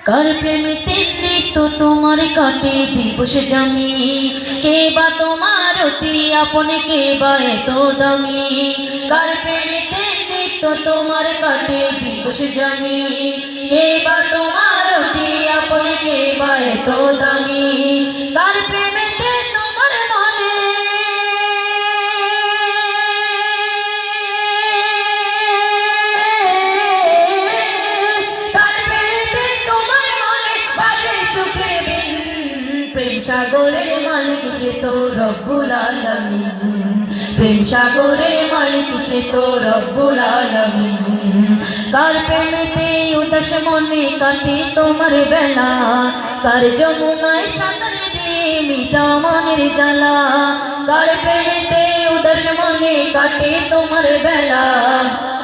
কার প্রেমেতে তো তোমার কাটে দিবস জামি, কে বা তোমার অতি আপন, কে বা এত দামি। কার প্রেমেতে তো তোমার কাটে দিবস জামি, কে বা তোমার অতি আপন, কে বা এত দামি। কার প্রেমেতে তোমার মনে প্রেম সাগরের মালিক সে তো রব্বুল আলামিন, প্রেম সাগরের মালিক সে তো রব্বুল আলামিন। কার প্রেমেতে উদাস মনে কাটে তোমার বেলা, কার যমুনায় সাঁতার দিয়ে মিটা মনের জ্বালা। কার প্রেমেতে উদাস মনে কাটে তোমার বেলা,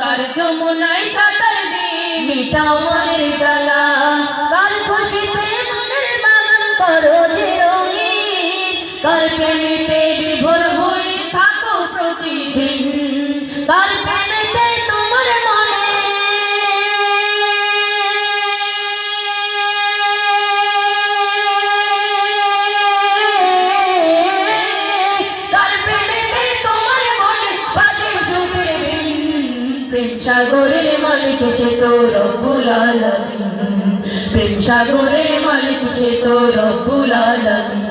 কার যমুনায় সাঁতার দিয়ে মিটা মনের জ্বালা। কার খুশিতে মনের বাগান করো যে রঙিন, কার প্রেমেতে বিভোর হয়ে থাকো প্রতিদিন। কার প্রেমেতে তোমার মনে কার প্রেমেতে তোমার মনে বাজে সুখের বিন। প্রেম সাগরের মালিক সে তো রব্বুল আলামিন, প্রেম সাগরের মালিক সে তো রব্বুল আলামিন।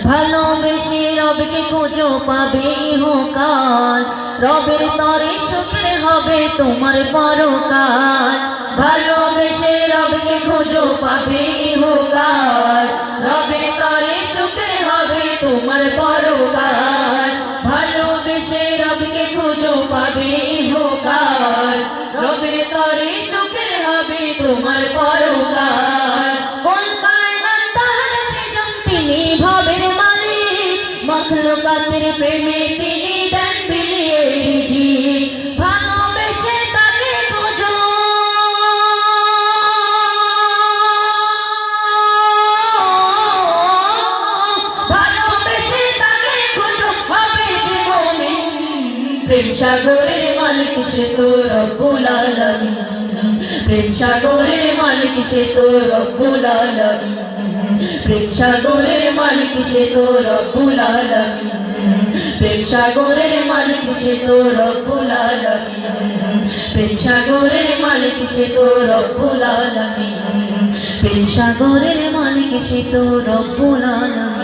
ভালোবেসে রবকে খোঁজো পাবে ইহকাল, রবের তরে সুখের হবে তোমার পরকাল। ভালোবেসে রবকে খোঁজো পাবে ইহকাল, রবের তরে সুখের হবে তোমার পরকাল। ভালোবেসে রবকে খোঁজো পাবে ইহকাল, রবের তরে সুখের হবে তোমার পরকাল। কোন কায়নাত তাহার সৃজন তিনি ভবের মালিক, মখলুকাতের প্রেমে তিনি দেন বিলিয়ে রিজিক। ভালোবেসে তাকে খোঁজো, ভালোবেসে তাকে খোঁজো হবে যে মুমিন। প্রেম সাগরের মালিক সে তো রব্বুল আলামিন, প্রেম সাগরের মালিক সে তো রব্বুল আলামিন। প্রেম সাগরের মালিক সে তো রব্বুল আলামিন, প্রেম সাগরের মালিক সে তো রব্বুল আলামিন। প্রেম সাগরের মালিক সে তো রব্বুল আলামিন, প্রেম সাগরের মালিক সে তো রব্বুল আলামিন।